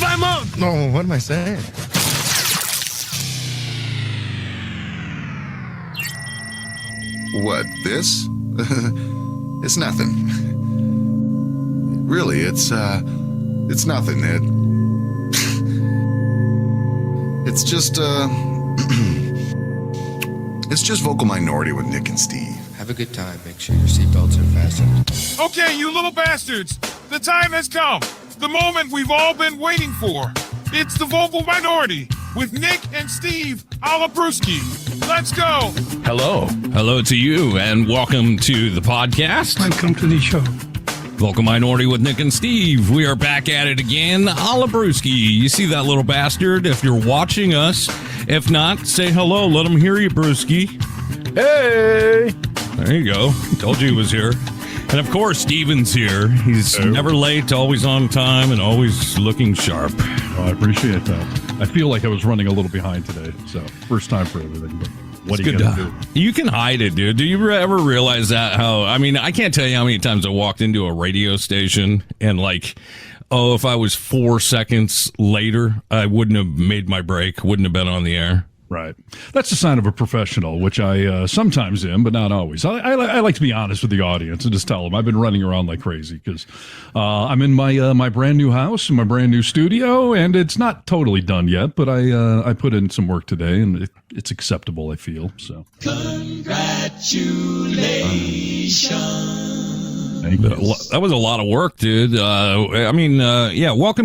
time out. No, what am I saying? What, this? It's nothing. Really, it's nothing. It's just, it's just vocal minority with Nick and Steve. Have a good time. Make sure your seatbelts are fastened. Okay, you little bastards. The time has come. The moment we've all been waiting for. It's the vocal minority with Nick and Steve Outercourse. Let's go. Hello to you, and welcome to the podcast. Welcome to the show. Vocal Minority with Nick and Steve. We are back at it again. Outercourse. You see that little bastard? If you're watching us, if not, say hello. Let him hear you, Brewski. Hey! There you go. Told you he was here. And of course, Steven's here. He's never late, always on time, and always looking sharp. Oh, I appreciate that. I feel like I was running a little behind today, so first time for everything. But what are you going to do? You can hide it, dude. Do you ever realize that? I can't tell you how many times I walked into a radio station and if I was 4 seconds later, I wouldn't have made my break, wouldn't have been on the air. Right. That's a sign of a professional, which I sometimes am, but not always. I like to be honest with the audience and just tell them I've been running around like crazy because I'm in my brand new house, in my brand new studio, and it's not totally done yet, but I put in some work today, and it's acceptable, I feel. So congratulations. That was a lot of work, dude. Welcome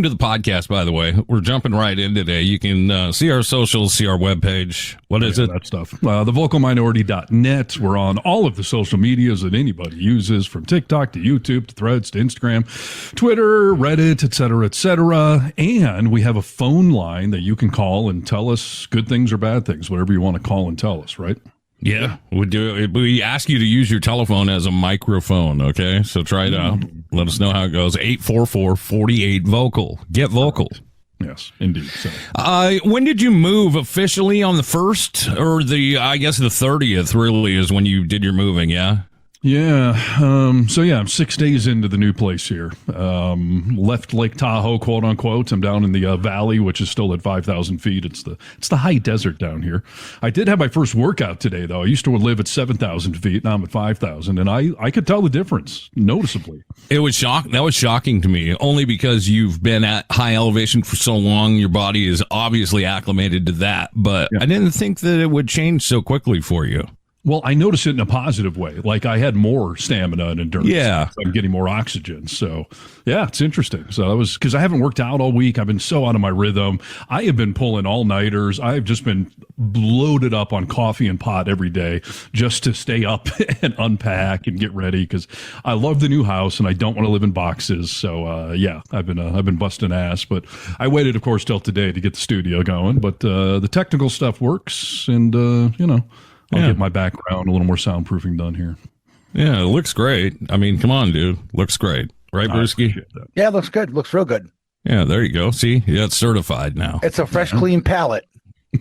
to the podcast, by the way. We're jumping right in today. You can see our socials, see our webpage. What is it? That stuff. Thevocalminority.net. We're on all of the social medias that anybody uses, from TikTok to YouTube to Threads to Instagram, Twitter, Reddit, etc. And we have a phone line that you can call and tell us good things or bad things, whatever you want to call and tell us, right? Yeah, we ask you to use your telephone as a microphone, okay? So try it out. Let us know how it goes. 844-48-VOCAL. Get vocal. Yes, indeed. So. When did you move officially? On the 1st or the 30th really is when you did your moving, yeah? Yeah. I'm 6 days into the new place here. Left Lake Tahoe, quote unquote. I'm down in the valley, which is still at 5,000 feet. It's the high desert down here. I did have my first workout today, though. I used to live at 7,000 feet. Now I'm at 5,000, and I could tell the difference noticeably. That was shocking to me, only because you've been at high elevation for so long. Your body is obviously acclimated to that, but yeah. I didn't think that it would change so quickly for you. Well, I noticed it in a positive way. Like I had more stamina and endurance. Yeah. So I'm getting more oxygen. So, yeah, it's interesting. So that was because I haven't worked out all week. I've been so out of my rhythm. I have been pulling all-nighters. I've just been loaded up on coffee and pot every day just to stay up and unpack and get ready because I love the new house and I don't want to live in boxes. So, I've been busting ass. But I waited, of course, till today to get the studio going. But the technical stuff works and, I'll get my background, a little more soundproofing done here. Yeah, it looks great. I mean, come on, dude. Looks great. Right, Brewski? Yeah, it looks good. Looks real good. Yeah, there you go. See? Yeah, it's certified now. It's a fresh, clean palette.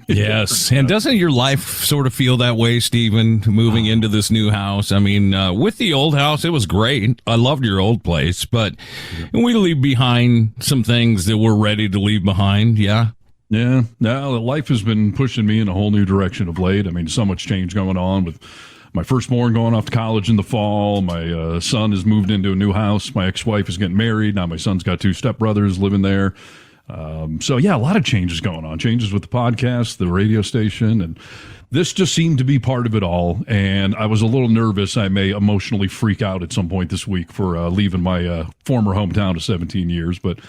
Yes. And doesn't your life sort of feel that way, Stephen, moving into this new house? I mean, with the old house, it was great. I loved your old place, but we leave behind some things that we're ready to leave behind. Yeah. Yeah, now life has been pushing me in a whole new direction of late. I mean, so much change going on with my firstborn going off to college in the fall. My son has moved into a new house. My ex-wife is getting married. Now my son's got 2 stepbrothers living there. A lot of changes going on. Changes with the podcast, the radio station, and this just seemed to be part of it all. And I was a little nervous I may emotionally freak out at some point this week for leaving my former hometown of 17 years, but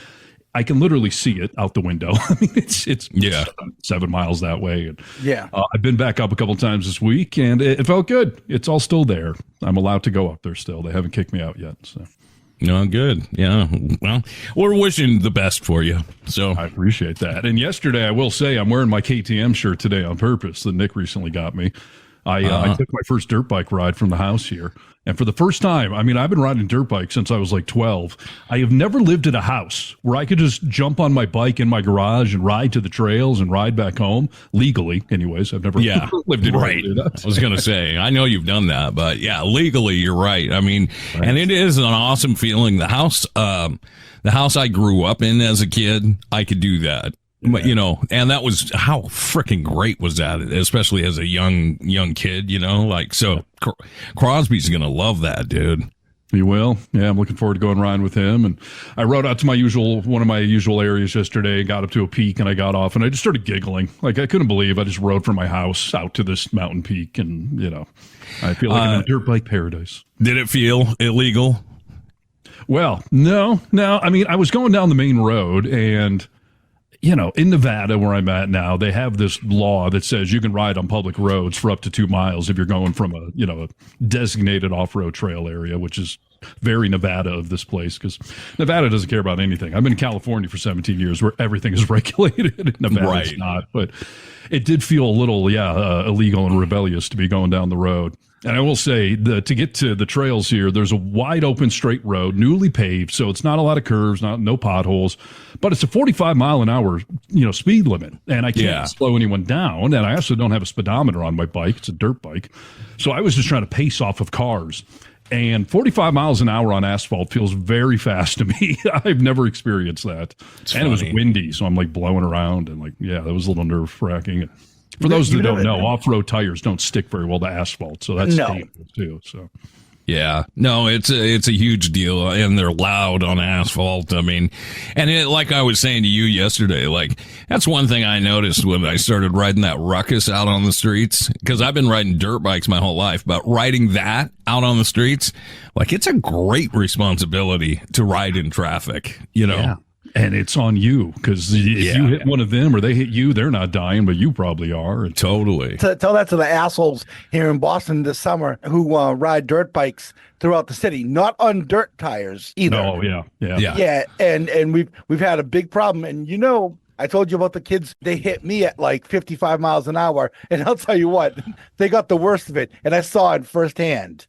I can literally see it out the window. I mean, it's 7 miles that way. And, I've been back up a couple times this week, and it felt good. It's all still there. I'm allowed to go up there still. They haven't kicked me out yet. So. No, good. Yeah. Well, we're wishing the best for you. So I appreciate that. And yesterday, I will say, I'm wearing my KTM shirt today on purpose that Nick recently got me. I took my first dirt bike ride from the house here. And for the first time, I mean, I've been riding dirt bikes since I was like 12. I have never lived at a house where I could just jump on my bike in my garage and ride to the trails and ride back home legally. Anyways, I've never lived in right. I was going to say, I know you've done that, but yeah, legally, you're right. I mean, and it is an awesome feeling. The house I grew up in as a kid, I could do that. But, you know, and that was how freaking great was that, especially as a young kid, you know, like, so Crosby's going to love that, dude. He will. Yeah, I'm looking forward to going riding with him. And I rode out to one of my usual areas yesterday, got up to a peak, and I got off, and I just started giggling. Like, I couldn't believe I just rode from my house out to this mountain peak, and, you know, I feel like I'm in a dirt bike paradise. Did it feel illegal? Well, no. I mean, I was going down the main road, and you know, in Nevada, where I'm at now, they have this law that says you can ride on public roads for up to 2 miles if you're going from a designated off-road trail area, which is very Nevada of this place, because Nevada doesn't care about anything. I've been in California for 17 years where everything is regulated. Nevada it's not, but it did feel a little, illegal and rebellious to be going down the road. And I will say, to get to the trails here, there's a wide open straight road, newly paved, so it's not a lot of curves, no potholes, but it's a 45 mile an hour, speed limit, and I can't slow anyone down. And I also don't have a speedometer on my bike; it's a dirt bike, so I was just trying to pace off of cars. And 45 miles an hour on asphalt feels very fast to me. I've never experienced that, and it was windy, so I'm like blowing around, and that was a little nerve wracking. For those that don't know, off-road tires don't stick very well to asphalt, so that's dangerous too. So, yeah, no, it's a huge deal, and they're loud on asphalt. I mean, and like I was saying to you yesterday, like that's one thing I noticed when I started riding that ruckus out on the streets, because I've been riding dirt bikes my whole life, but riding that out on the streets, like it's a great responsibility to ride in traffic, Yeah. And it's on you, because if you hit one of them or they hit you, they're not dying, but you probably are. Totally. Tell that to the assholes here in Boston this summer who ride dirt bikes throughout the city, not on dirt tires either. Oh, yeah. And we've had a big problem. And I told you about the kids. They hit me at like 55 miles an hour, and I'll tell you what, they got the worst of it, and I saw it firsthand.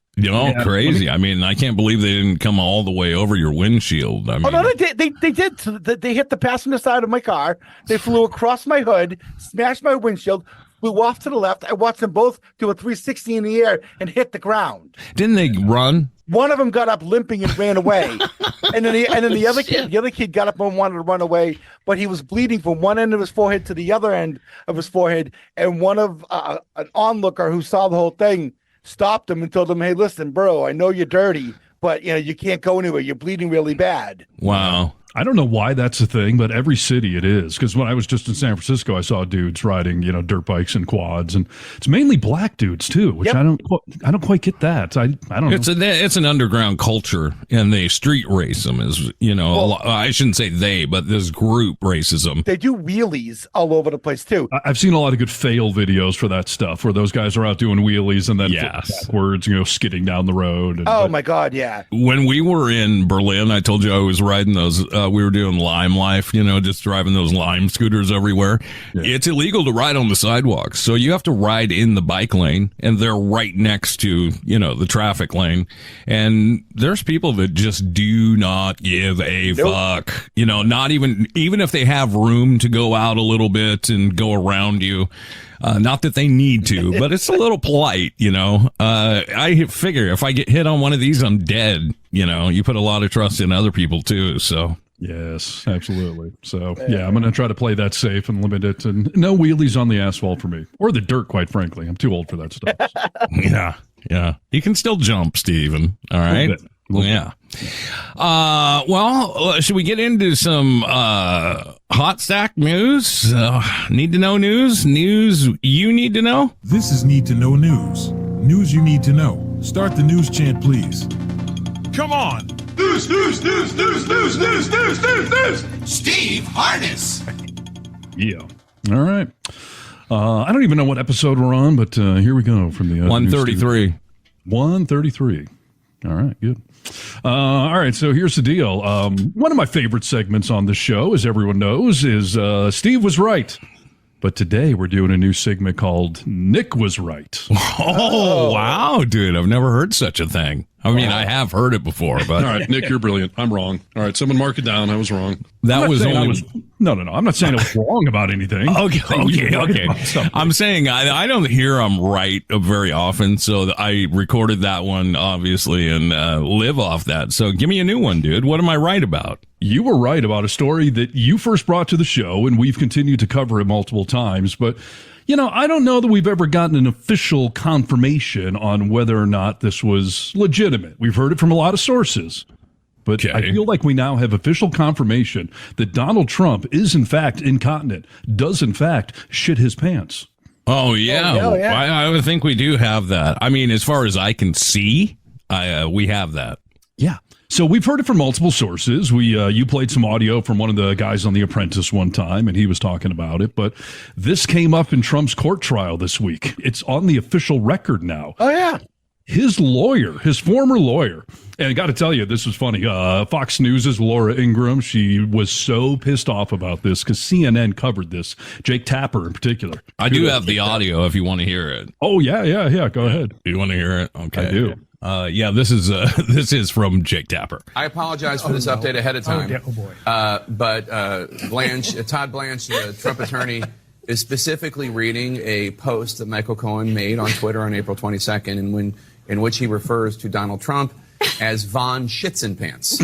Crazy. I mean, I can't believe they didn't come all the way over your windshield. I mean, no, they did. They hit the passenger side of my car. They flew across my hood, smashed my windshield, flew off to the left. I watched them both do a 360 in the air and hit the ground. Didn't they run? One of them got up limping and ran away, and then the other kid got up and wanted to run away, but he was bleeding from one end of his forehead to the other end of his forehead. And one of an onlooker who saw the whole thing stopped him and told him, "Hey, listen, bro, I know you're dirty, but you can't go anywhere. You're bleeding really bad." Wow. I don't know why that's a thing, but every city it is. Because when I was just in San Francisco, I saw dudes riding, dirt bikes and quads, and it's mainly black dudes too, which I don't quite get that. I don't know. It's an underground culture, and they street race them. I shouldn't say they, but this group races them. They do wheelies all over the place too. I've seen a lot of good fail videos for that stuff, where those guys are out doing wheelies and then backwards, skidding down the road. My God, yeah. When we were in Berlin, I told you I was riding those. We were doing Lime Life, just driving those Lime scooters everywhere. Yeah. It's illegal to ride on the sidewalks. So you have to ride in the bike lane, and they're right next to, the traffic lane. And there's people that just do not give a fuck, not even if they have room to go out a little bit and go around you. Not that they need to, but it's a little polite, I figure if I get hit on one of these, I'm dead. You put a lot of trust in other people too, so. Yes, absolutely. So, I'm going to try to play that safe and limit it, and no wheelies on the asphalt for me, or the dirt, quite frankly. I'm too old for that stuff. Yeah. You can still jump, Steven. All right. Yeah. Well, should we get into some hot stack news? Need to know news? News you need to know? This is Need to Know News. News you need to know. Start the news chant, please. Come on. News. Steve Harness. Yeah. All right. I don't even know what episode we're on, but here we go from the 133. 133. All right, good. All right, so here's the deal. One of my favorite segments on the show, as everyone knows, is Steve was right. But today we're doing a new segment called Nick Was Right. Oh, wow, dude. I've never heard such a thing. I mean, I have heard it before, but All right, Nick, you're brilliant. I'm wrong. All right, someone mark it down. I was wrong. that was only. No. I'm not saying I was wrong about anything. Okay. I'm saying I don't hear I'm right very often, so I recorded that one, obviously, and live off that. So give me a new one, dude. What am I right about? You were right about a story that you first brought to the show, and we've continued to cover it multiple times, but I don't know that we've ever gotten an official confirmation on whether or not this was legitimate. We've heard it from a lot of sources, but I feel like we now have official confirmation that Donald Trump is in fact incontinent, does in fact shit his pants. Oh, yeah. I would think we do have that. I mean, as far as I can see, we have that. Yeah. So we've heard it from multiple sources. You played some audio from one of the guys on The Apprentice one time, and he was talking about it. But this came up in Trump's court trial this week. It's on the official record now. Oh, yeah. His lawyer, his former lawyer, and I got to tell you, this was funny. Fox News' Laura Ingraham, she was so pissed off about this because CNN covered this, Jake Tapper in particular. I do have the audio if you want to hear it. Oh, yeah. Go ahead. Do you want to hear it? Okay. I do. This is from Jake Tapper. I apologize for this update ahead of time. But Todd Blanche, the Trump attorney, is specifically reading a post that Michael Cohen made on Twitter on April 22nd, in which he refers to Donald Trump as Von ShitzInPantz.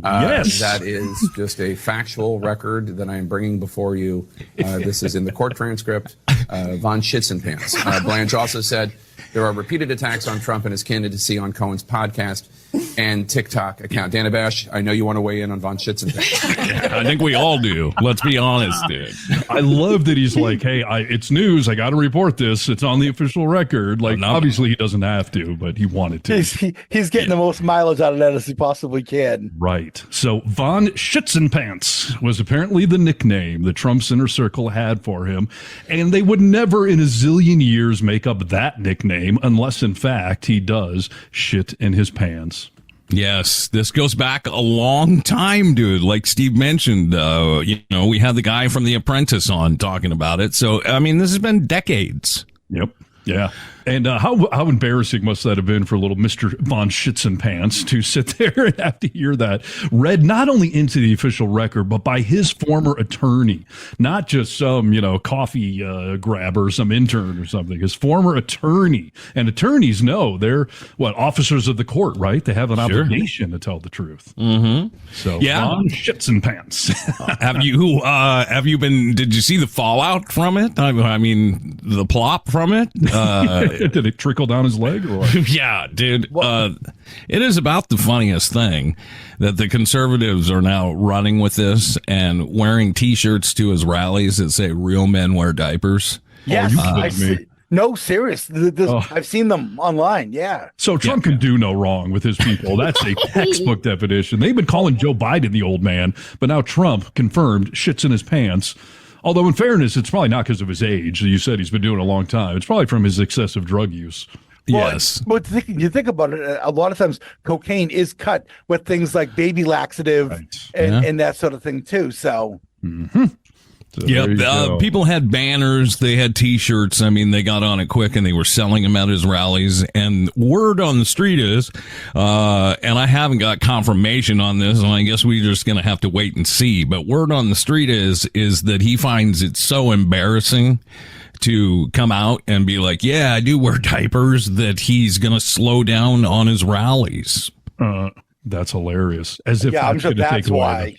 Yes. That is just a factual record that I am bringing before you. This is in the court transcript. Von ShitzInPantz. Blanche also said there are repeated attacks on Trump and his candidacy on Cohen's podcast and TikTok account. Dana Bash, I know you want to weigh in on Von ShitzInPantz. I think we all do. Let's be honest, dude. I love that he's like, hey, it's news. I got to report this. It's on the official record. Like, obviously he doesn't have to, but he wanted to. He's getting the most mileage out of that as he possibly can. Right. So Von ShitzInPantz was apparently the nickname the Trump's inner circle had for him. And they would never in a zillion years make up that nickname unless, in fact, he does shit in his pants. Yes, this goes back a long time, dude. Like Steve mentioned, we had the guy from The Apprentice on talking about it. So, I mean, this has been decades. Yep. Yeah. And how embarrassing must that have been for little Mr. Von ShitzInPantz to sit there and have to hear that read not only into the official record, but by his former attorney, not just some, coffee grabber, some intern or something, his former attorney. And attorneys know they're officers of the court, right? They have an obligation to tell the truth. Mm-hmm. So Von ShitzInPantz. Did you see the fallout from it? I mean, the plop from it? Did it trickle down his leg? Or what? Yeah, dude. It is about the funniest thing that the conservatives are now running with this and wearing T-shirts to his rallies that say "Real men wear diapers." Yes, no, serious. I've seen them online. Yeah. So Trump can do no wrong with his people. That's a textbook definition. They've been calling Joe Biden the old man, but now Trump confirmed shits in his pants. Although, in fairness, it's probably not because of his age. You said he's been doing it a long time. It's probably from his excessive drug use. Yes. But you think about it, a lot of times cocaine is cut with things like baby laxative and that sort of thing, too. So. Mm-hmm. So people had banners, they had T-shirts. I mean, they got on it quick and they were selling them at his rallies. And word on the street is, and I haven't got confirmation on this, and I guess we're just going to have to wait and see. But word on the street is that he finds it so embarrassing to come out and be like, yeah, I do wear diapers, that he's going to slow down on his rallies. That's hilarious. As if I'm sure that's why.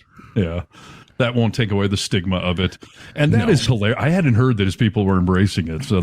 That won't take away the stigma of it. And that is hilarious. I hadn't heard that his people were embracing it. So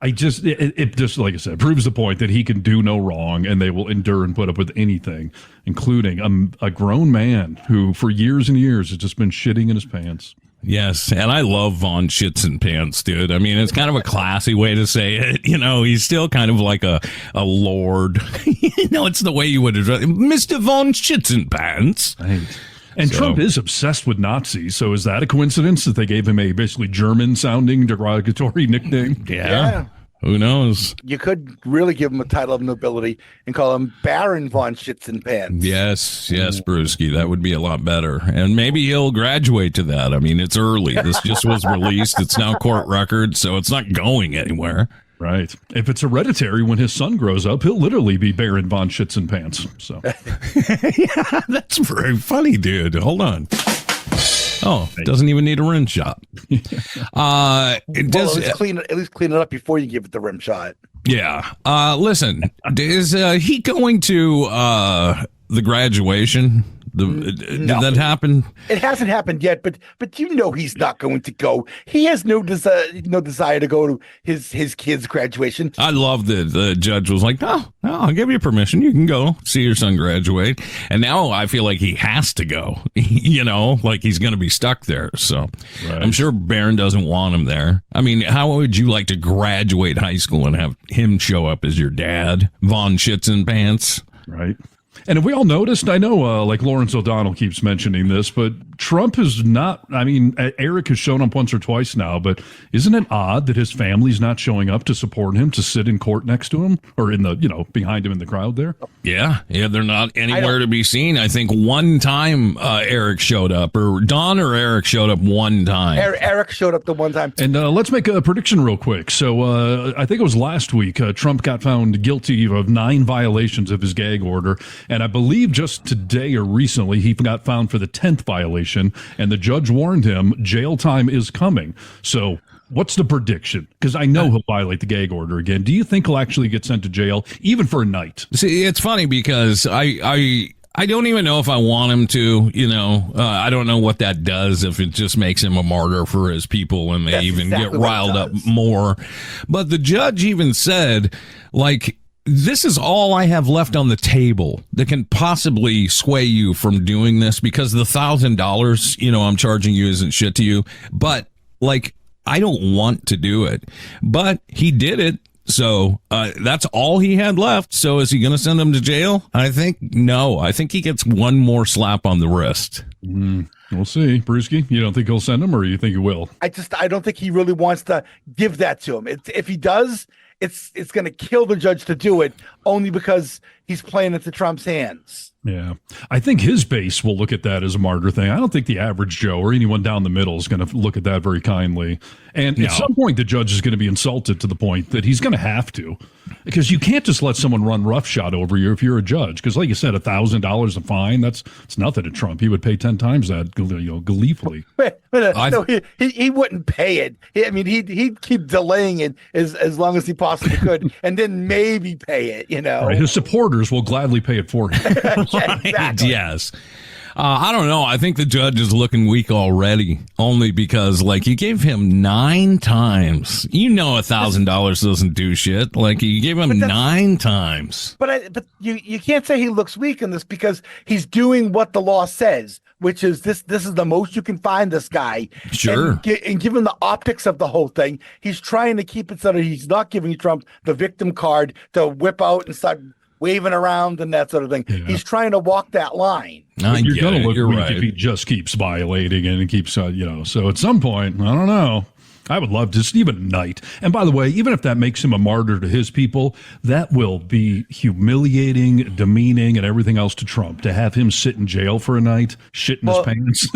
it just, like I said, proves the point that he can do no wrong and they will endure and put up with anything, including a grown man who for years and years has just been shitting in his pants. Yes, and I love Von ShitzInPantz, dude. I mean, it's kind of a classy way to say it. He's still kind of like a lord. It's the way you would address Mr. Von ShitzInPantz. Right. And Trump is obsessed with Nazis, so is that a coincidence that they gave him a basically German-sounding derogatory nickname? Yeah. Who knows? You could really give him a title of nobility and call him Baron von ShitzInPantz. Yes, Brewski. That would be a lot better. And maybe he'll graduate to that. I mean, it's early. This just was released. It's now court record, so it's not going anywhere. Right. If it's hereditary, when his son grows up, he'll literally be Baron von ShitzInPantz. So, yeah, that's very funny, dude. Hold on. Oh, doesn't even need a rim shot. At least clean it up before you give it the rim shot. Yeah. Listen, is he going to the graduation? Did that happen? It hasn't happened yet, but he's not going to go. He has no desire to go to his kid's graduation. I love that the judge was like, no, I'll give you permission. You can go see your son graduate. And now I feel like he has to go, like he's going to be stuck there. So right. I'm sure Barron doesn't want him there. I mean, how would you like to graduate high school and have him show up as your dad, Von ShitzInPantz? Right. And have we all noticed, I know like Lawrence O'Donnell keeps mentioning this, but Trump is not, I mean, Eric has shown up once or twice now, but isn't it odd that his family's not showing up to support him, to sit in court next to him or in the, behind him in the crowd there? Yeah, they're not anywhere to be seen. I think one time Eric showed up, or Don or Eric showed up one time. Eric showed up the one time. And let's make a prediction real quick. So I think it was last week, Trump got found guilty of 9 violations of his gag order. And I believe just today or recently, he got found for the 10th violation, and the judge warned him jail time is coming. So what's the prediction? Because I know he'll violate the gag order again. Do you think he'll actually get sent to jail, even for a night? See, it's funny because I don't even know if I want him to, I don't know what that does, if it just makes him a martyr for his people and they That's even exactly get riled up more. But the judge even said, like, this is all I have left on the table that can possibly sway you from doing this, because the $1,000, I'm charging you isn't shit to you. But like, I don't want to do it, but he did it. So that's all he had left. So is he going to send him to jail? I think no. I think he gets one more slap on the wrist. We'll see. Brewski, you don't think he'll send him, or you think he will? I don't think he really wants to give that to him. If he does, it's going to kill the judge to do it, only because he's playing into Trump's hands. Yeah. I think his base will look at that as a martyr thing. I don't think the average Joe or anyone down the middle is going to look at that very kindly. And at some point, the judge is going to be insulted to the point that he's going to have to, because you can't just let someone run roughshod over you if you're a judge. Because like you said, $1,000 a fine, it's nothing to Trump. He would pay 10 times that, gleefully. No, he wouldn't pay it. He'd keep delaying it as long as he possibly could, and then maybe pay it, Right. His supporters will gladly pay it for him. Exactly. Yes. I don't know. I think the judge is looking weak already, only because, like, you gave him 9 times. $1,000 doesn't do shit. Like, you gave him 9 times. But you can't say he looks weak in this, because he's doing what the law says, which is this is the most you can find this guy. Sure. And given the optics of the whole thing, he's trying to keep it so that he's not giving Trump the victim card to whip out and start waving around and that sort of thing. Yeah. He's trying to walk that line. You're going to look weak if he just keeps violating and keeps, so at some point, I don't know. I would love just even a night. And by the way, even if that makes him a martyr to his people, that will be humiliating, demeaning, and everything else to Trump, to have him sit in jail for a night, shit in his pants.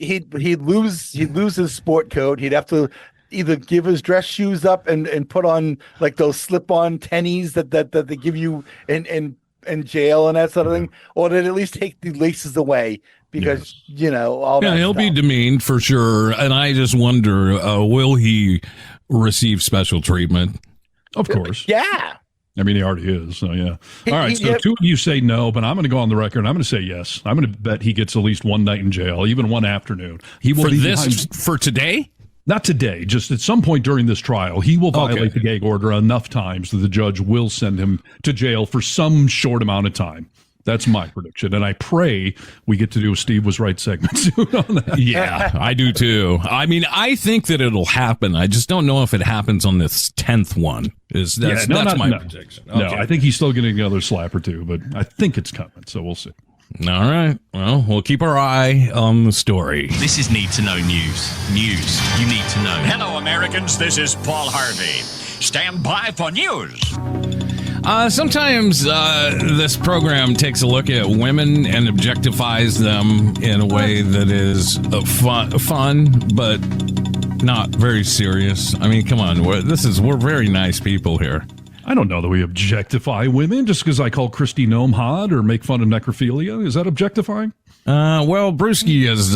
he'd lose his sport coat. He'd have to either give his dress shoes up and put on like those slip-on tennies that they give you in jail and that sort of thing, or they'd at least take the laces away, because all that he'll stuff. be demeaned for sure. And I just wonder, will he receive special treatment? Of course. Yeah. I mean, he already is. So, yeah. All right. So 2 of you say no, but I'm going to go on the record. I'm going to say yes. I'm going to bet he gets at least one night in jail, even one afternoon. He will for today? Not today, just at some point during this trial, he will violate the gag order enough times that the judge will send him to jail for some short amount of time. That's my prediction. And I pray we get to do a Steve Was Right segment soon on that. Yeah, I do too. I mean, I think that it'll happen. I just don't know if it happens on this 10th one. That's my prediction. Okay. No, I think he's still getting another slap or two, but I think it's coming. So we'll see. All right. Well, we'll keep our eye on the story. This is Need to Know News. News you need to know. Hello, Americans. This is Paul Harvey. Stand by for news. Sometimes this program takes a look at women and objectifies them in a way that is fun, but not very serious. I mean, come on, we're very nice people here. I don't know that we objectify women just because I call Kristi Noem hot or make fun of necrophilia. Is that objectifying? Well, Brewski has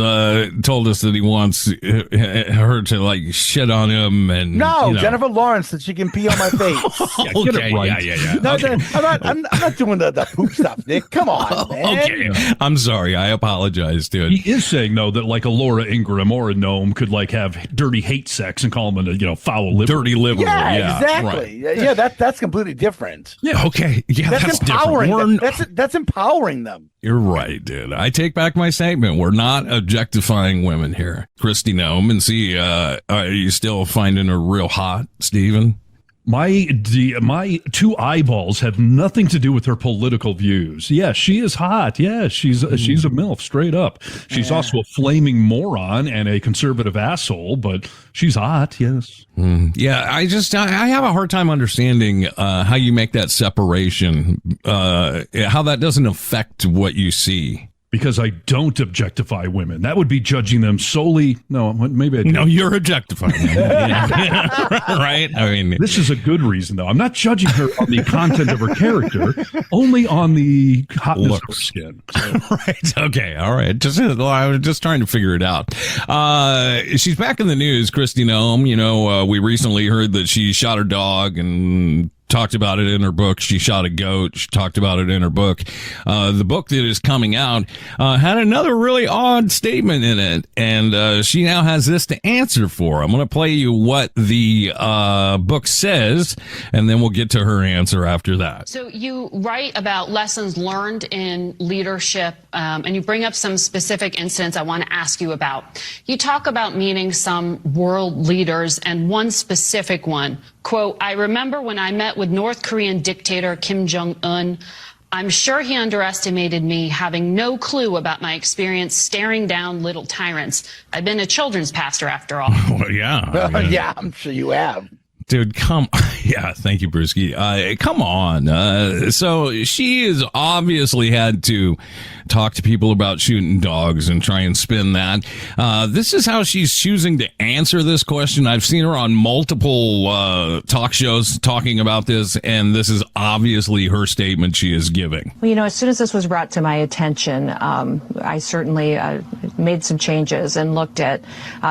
told us that he wants her to like shit on him, and No, Jennifer Lawrence, that she can pee on my face. Get it right. Yeah. No, Okay. I'm not doing the poop stuff, Nick. Come on, man. Okay, I'm sorry. I apologize, dude. He is saying though that like a Laura Ingraham or a Noem could like have dirty hate sex and call him a foul liberal. Dirty liberal. Yeah, exactly. Right. Yeah, that's completely different. Yeah. Okay. Yeah, that's empowering. different. That's empowering them. You're right, dude. I take back my statement. We're not objectifying women here. Kristi Noem, and see, are you still finding her real hot, Stephen? My two eyeballs have nothing to do with her political views. Yeah, she is hot. Yeah, she's a MILF, straight up. She's also a flaming moron and a conservative asshole, but she's hot, yes. Yeah, I have a hard time understanding how you make that separation, how that doesn't affect what you see. Because I don't objectify women. That would be judging them solely. No, maybe I do. No, you're objectifying them. Right? I mean, this is a good reason, though. I'm not judging her on the content of her character, only on the hotness of her skin. So. Right. Okay. All right. I was just trying to figure it out. She's back in the news, Kristi Noem. We recently heard that she shot her dog and talked about it in her book. She shot a goat. She talked about it in her book. The book that is coming out had another really odd statement in it, and she now has this to answer for. I'm going to play you what the book says, and then we'll get to her answer after that. So you write about lessons learned in leadership, and you bring up some specific incidents I want to ask you about. You talk about meeting some world leaders, and one specific one, quote, "I remember when I met with North Korean dictator Kim Jong Un. I'm sure he underestimated me, having no clue about my experience staring down little tyrants. I've been a children's pastor after all." Well, yeah. Yeah, I'm sure you have. Dude, yeah, thank you, Brewski. Come on. So she has obviously had to talk to people about shooting dogs and try and spin that. This is how she's choosing to answer this question. I've seen her on multiple talk shows talking about this, and this is obviously her statement she is giving. Well, as soon as this was brought to my attention, I certainly made some changes and looked at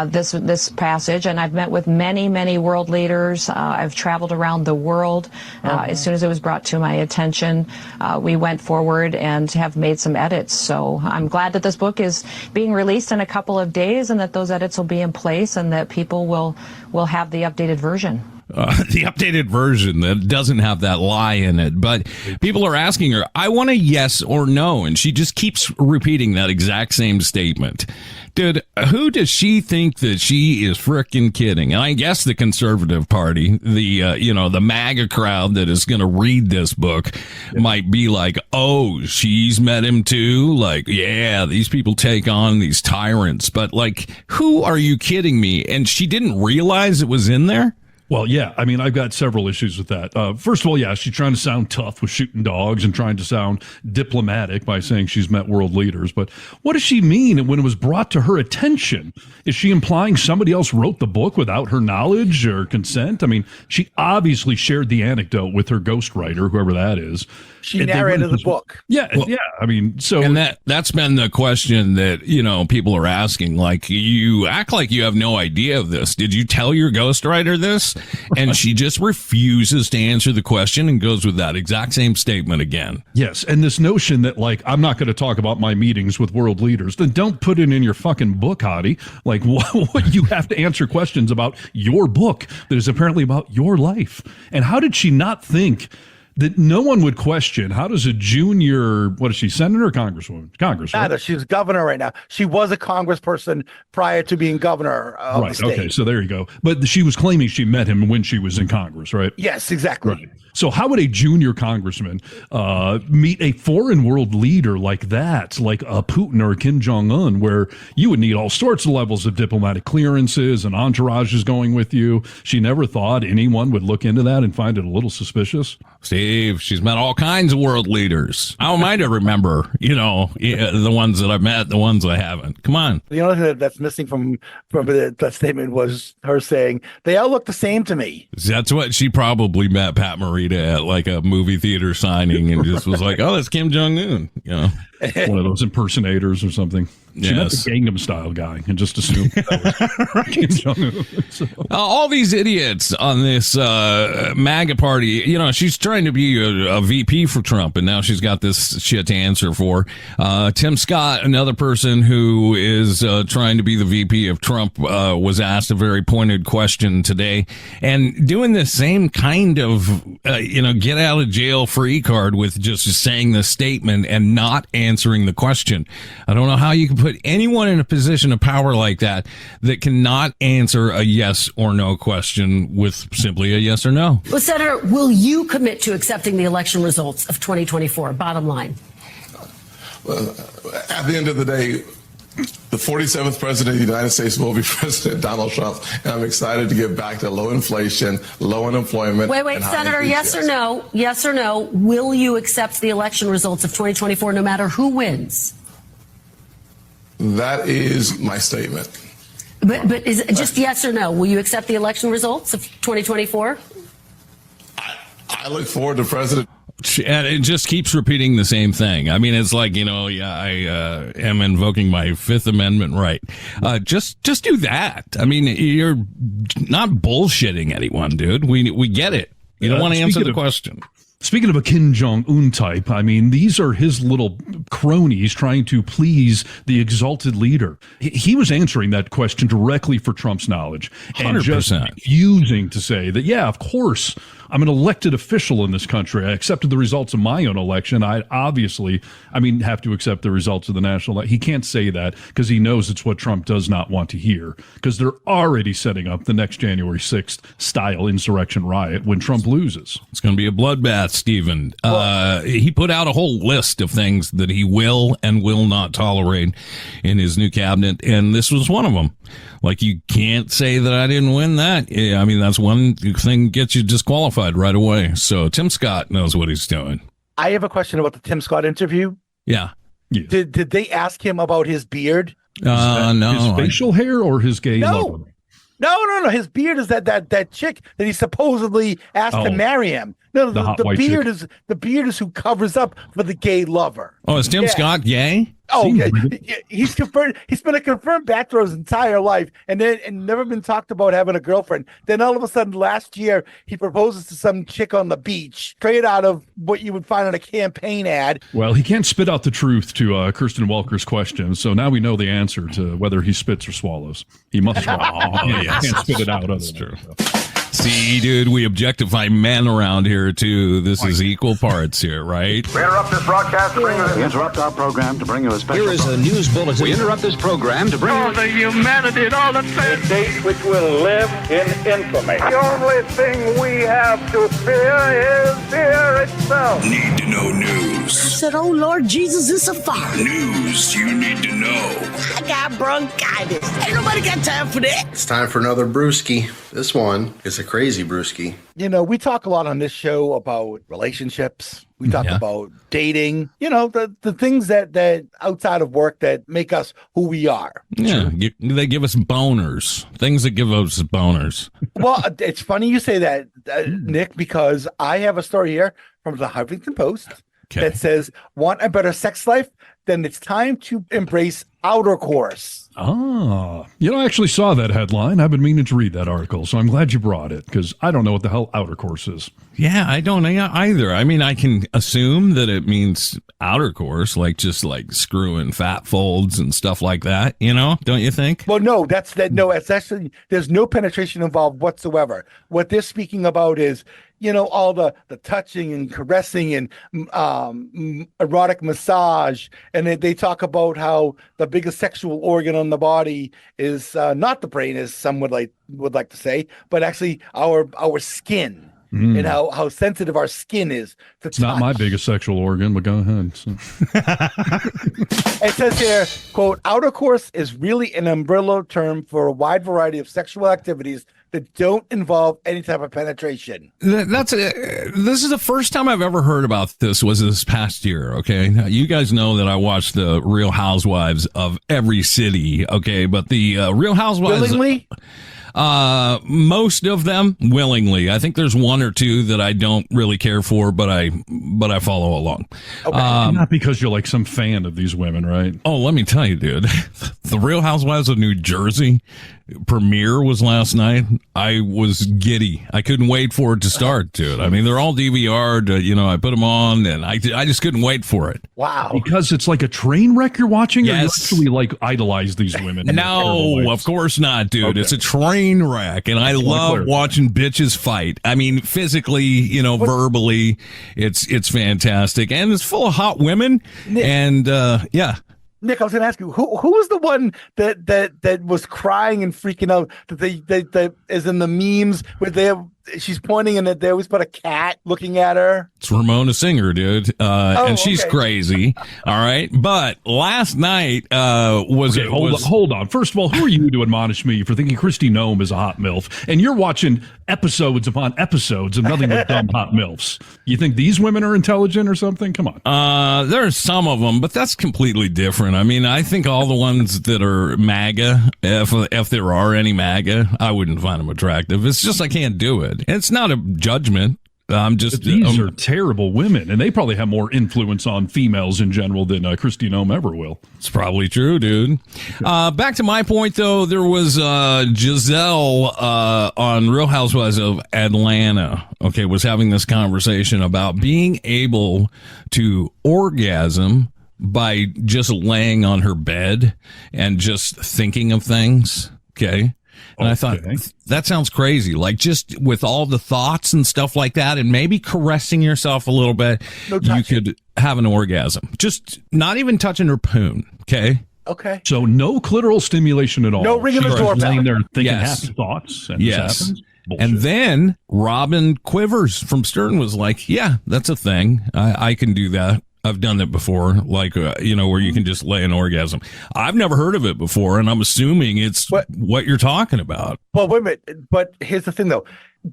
this passage, and I've met with many, many world leaders. I've traveled around the world. As soon as it was brought to my attention, we went forward and have made some edits. So I'm glad that this book is being released in a couple of days, and that those edits will be in place, and that people will have the updated version. The updated version that doesn't have that lie in it. But people are asking her, I want a yes or no. And she just keeps repeating that exact same statement. Dude, who does she think that she is frickin' kidding? And I guess the conservative party, the MAGA crowd that is going to read this book might be like, oh, she's met him too. Like, yeah, these people take on these tyrants. But like, who are you kidding me? And she didn't realize it was in there? Well, yeah, I mean, I've got several issues with that. First of all, yeah, she's trying to sound tough with shooting dogs and trying to sound diplomatic by saying she's met world leaders. But what does she mean when it was brought to her attention? Is she implying somebody else wrote the book without her knowledge or consent? I mean, she obviously shared the anecdote with her ghostwriter, whoever that is. She narrated the book. Yeah, yeah. I mean, so. And that's been the question that, people are asking. Like, you act like you have no idea of this. Did you tell your ghostwriter this? And she just refuses to answer the question and goes with that exact same statement again. Yes. And this notion that, like, I'm not going to talk about my meetings with world leaders, then don't put it in your fucking book, Hottie. Like, what you have to answer questions about your book that is apparently about your life. And how did she not think that no one would question. How does a junior, what is she, senator or congresswoman? Congress, right? No, she's governor right now. She was a congressperson prior to being governor of the state. Okay, so there you go. But she was claiming she met him when she was in Congress, right? Yes, exactly. Right. So how would a junior congressman meet a foreign world leader like that, like a Putin or a Kim Jong Un, where you would need all sorts of levels of diplomatic clearances and entourages going with you? She never thought anyone would look into that and find it a little suspicious. Steve, she's met all kinds of world leaders. How am I to remember, the ones that I've met, the ones I haven't? Come on. The only thing that's missing from that statement was her saying, they all look the same to me. That's what she probably met Pat Morita at, like a movie theater signing, and just was like, oh, that's Kim Jong Un, One of those impersonators or something. She met the Gangnam Style guy and just assumed that was Kim Jong-un. So. All these idiots on this MAGA party, she's trying to be a VP for Trump, and now she's got this shit to answer for. Tim Scott, another person who is trying to be the VP of Trump, was asked a very pointed question today, and doing the same kind of, get out of jail free card with just saying the statement and not answering the question. I don't know how you can put anyone in a position of power like that cannot answer a yes or no question with simply a yes or no. Well, Senator, will you commit to accepting the election results of 2024? Bottom line. Well, at the end of the day, the 47th president of the United States will be President Donald Trump, and I'm excited to get back to low inflation, low unemployment. Wait, Senator, yes or no? Yes or no? Will you accept the election results of 2024 no matter who wins? That is my statement. But is it just yes or no? Will you accept the election results of 2024? I look forward to President. And it just keeps repeating the same thing. I mean, it's like, I am invoking my Fifth Amendment right. Just do that. I mean, you're not bullshitting anyone, dude. We get it. You don't want to answer the question. Speaking of a Kim Jong Un type, I mean, these are his little cronies trying to please the exalted leader. He was answering that question directly for Trump's knowledge and 100%. just refusing to say that, yeah, of course, I'm an elected official in this country. I accepted the results of my own election. I obviously, have to accept the results of the national election. He can't say that because he knows it's what Trump does not want to hear, because they're already setting up the next January 6th style insurrection riot when Trump loses. It's going to be a bloodbath, Stephen. He put out a whole list of things that he will and will not tolerate in his new cabinet, and this was one of them. Like, you can't say that I didn't win that. I mean, that's one thing gets you disqualified right away. So Tim Scott knows what he's doing. I have a question about the Tim Scott interview. Yeah. Yes. Did they ask him about his beard? No. His facial hair or his gay lover? No. His beard is that chick that he supposedly asked to marry him. No, the beard is who covers up for the gay lover. Oh, is Tim Scott gay? Oh, yeah. He's confirmed. He's been a confirmed bachelor his entire life, and never been talked about having a girlfriend. Then all of a sudden, last year, he proposes to some chick on the beach, straight out of what you would find on a campaign ad. Well, he can't spit out the truth to Kirsten Welker's question, so now we know the answer to whether he spits or swallows. He must swallow. He can't spit it out. That's true. See, dude, we objectify men around here, too. This is equal parts here, right? We interrupt this broadcast to bring you... We interrupt our program to bring you a special... Here is a news bulletin. We interrupt this program to bring you... the humanity and all the things... A date which will live in infamy. The only thing we have to fear is fear itself. Need to know news. I said, oh, Lord Jesus, it's a fire. News you need to know. I got bronchitis. Ain't nobody got time for that. It's time for another brewski. This one is a crazy brewski. We talk a lot on this show about relationships. We talk about dating, the things that outside of work that make us who we are. Yeah, they give us boners, things that give us boners. Well, it's funny you say that, Nick, because I have a story here from the Huffington Post that says, want a better sex life? Then it's time to embrace Outercourse. I actually saw that headline. I've been meaning to read that article, so I'm glad you brought it, because I don't know what the hell Outercourse is. Yeah, I don't either. I mean, I can assume that it means outer course, just like screwing fat folds and stuff like that, don't you think? Well, no, it's actually, there's no penetration involved whatsoever. What they're speaking about is, all the touching and caressing and erotic massage, and they talk about how the biggest sexual organ on the body is not the brain, as some would like to say, but actually our skin. And how sensitive our skin is to It's not my biggest sexual organ, but go ahead. So. It says here, quote, outercourse is really an umbrella term for a wide variety of sexual activities that don't involve any type of penetration. This is the first time I've ever heard about this was this past year, okay? Now, you guys know that I watch the Real Housewives of every city, okay? But the Real Housewives... Willingly? Most of them willingly. I think there's one or two that I don't really care for, but I follow along. Okay. Not because you're like some fan of these women, right? Oh, let me tell you, dude. The Real Housewives of New Jersey premiere was last night. I was giddy. I couldn't wait for it to start, dude. I mean, they're all DVR'd. I put them on, and I just couldn't wait for it. Wow. Because it's like a train wreck you're watching? Yes. Or you actually like idolize these women? No, of course not, dude. Okay. It's a train wreck, and I love watching bitches fight. I mean, physically, verbally, it's fantastic, and it's full of hot women. And yeah. Nick, I was going to ask you, who was the one that was crying and freaking out that is in the memes where she's pointing and they always put a cat looking at her? It's Ramona Singer, dude. And she's crazy. All right. But last night hold on. First of all, who are you to admonish me for thinking Kristi Noem is a hot MILF? And you're watching episodes upon episodes of nothing but dumb hot MILFs. You think these women are intelligent or something? Come on. There's some of them, but that's completely different. I mean, I think all the ones that are MAGA, if there are any MAGA, I wouldn't find them attractive. It's just I can't do it. It's not a judgment. These are terrible women, and they probably have more influence on females in general than Kristi Noem ever will. It's probably true, dude. Back to my point, though, there was Giselle on Real Housewives of Atlanta, was having this conversation about being able to orgasm by just laying on her bed and just thinking of things, okay? And I thought, that sounds crazy. Like, just with all the thoughts and stuff like that, and maybe caressing yourself a little bit, you could have an orgasm. Just not even touching her poon, okay? Okay. So no clitoral stimulation at all. No ringing the doorbell. Laying there thinking happy thoughts, and this happens. Bullshit. And then Robin Quivers from Stern was like, yeah, that's a thing. I can do that. I've done that before, like, where you can just lay an orgasm. I've never heard of it before, and I'm assuming it's what you're talking about. Well, wait a minute. But here's the thing, though.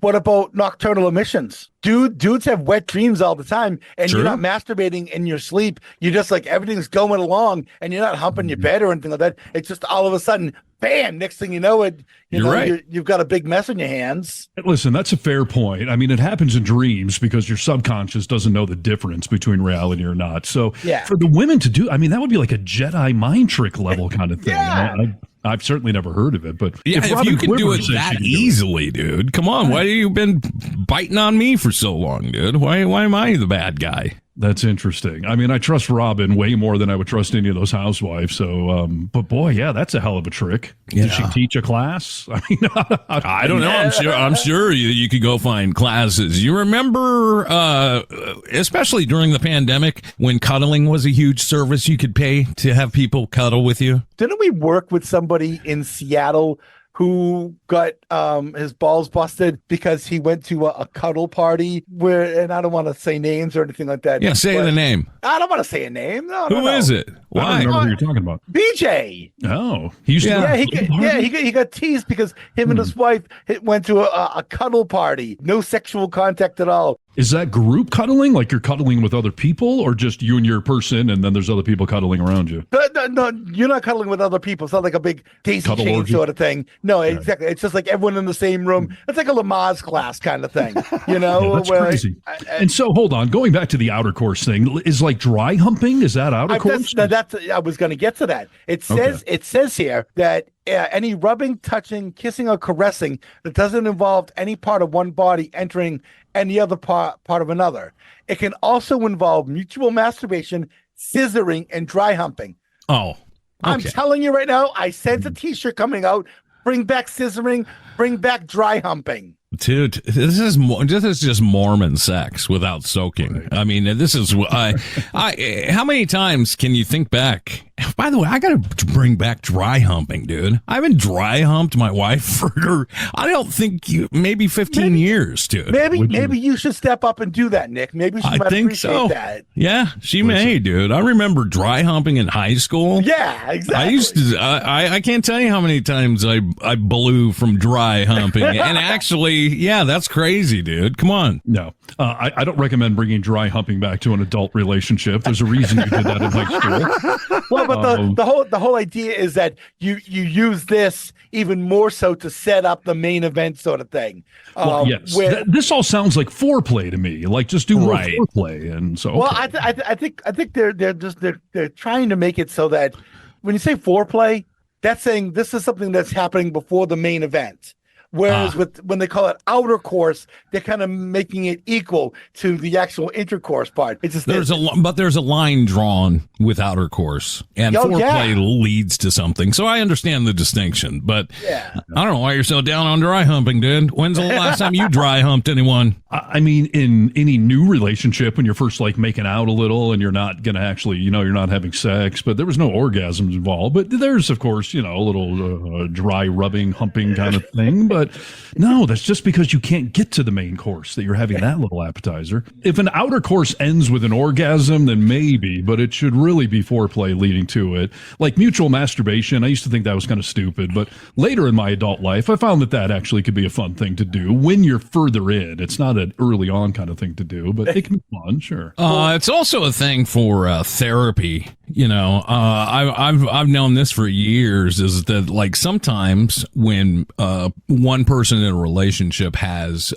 What about nocturnal emissions? Dudes have wet dreams all the time, and you're not masturbating in your sleep. You're just like, everything's going along, and you're not humping your bed or anything like that. It's just all of a sudden, bam, next thing you know, you've got a big mess on your hands. Listen, that's a fair point. I mean, it happens in dreams because your subconscious doesn't know the difference between reality or not. So for the women to do, I mean, that would be like a Jedi mind trick level kind of thing. I've certainly never heard of it, but if you can do it that easily, dude, come on. Why have you been biting on me for so long, dude? Why am I the bad guy? That's interesting. I mean, I trust Robin way more than I would trust any of those housewives. So, but boy, that's a hell of a trick. Yeah. Did she teach a class? I mean, I don't know. I'm sure you could go find classes. You remember, especially during the pandemic, when cuddling was a huge service you could pay to have people cuddle with you? Didn't we work with somebody in Seattle who got his balls busted because he went to a cuddle party and I don't want to say names or anything like that. Yeah, say the name. I don't want to say a name. Who is it? Why? I don't remember who you're talking about. BJ. Oh, he used to he got teased because him and his wife went to a cuddle party. No sexual contact at all. Is that group cuddling? Like you're cuddling with other people, or just you and your person, and then there's other people cuddling around you? No, you're not cuddling with other people. It's not like a big daisy chain sort of thing. No, exactly. It's just like everyone in the same room. It's like a Lamaze class kind of thing. That's crazy. And so, hold on. Going back to the outercourse thing, is like dry humping? Is that outercourse? I was going to get to that. It says here that any rubbing, touching, kissing, or caressing that doesn't involve any part of one body entering any other part of another. It can also involve mutual masturbation, scissoring, and dry humping. Oh, okay. I'm telling you right now, I sense a t-shirt coming out. Bring back scissoring, bring back dry humping. Dude, this is just Mormon sex without soaking. I mean, this is how many times can you think back? By the way, I got to bring back dry humping, dude. I haven't dry humped my wife for maybe 15 years, dude. Maybe you should step up and do that, Nick. Maybe she might appreciate that. Yeah, she may, dude. I remember dry humping in high school. Yeah, exactly. I used to. I can't tell you how many times I blew from dry humping, and actually, yeah, that's crazy, dude. Come on. No, I don't recommend bringing dry humping back to an adult relationship. There's a reason you did that in high school. Well, but the whole idea is that you use this even more so to set up the main event sort of thing. Yes, this all sounds like foreplay to me. Like just do more foreplay, and so. Well, I think they're trying to make it so that when you say foreplay, that's saying this is something that's happening before the main event. Whereas when they call it Outercourse, they're kind of making it equal to the actual intercourse part. It's just there's a line drawn with Outercourse, and foreplay leads to something. So I understand the distinction, but I don't know why you're so down on dry humping, dude. When's the last time you dry humped anyone? I mean, in any new relationship, when you're first like making out a little, and you're not going to actually, you're not having sex, but there was no orgasms involved. But there's, of course, a little dry rubbing, humping kind of thing. But no, that's just because you can't get to the main course that you're having that little appetizer. If an outer course ends with an orgasm, then maybe, but it should really be foreplay leading to it. Like mutual masturbation, I used to think that was kind of stupid, but later in my adult life, I found that actually could be a fun thing to do when you're further in. It's not an early on kind of thing to do, but it can be fun, sure. It's also a thing for therapy. I've known this for years, is that like sometimes when one person in a relationship has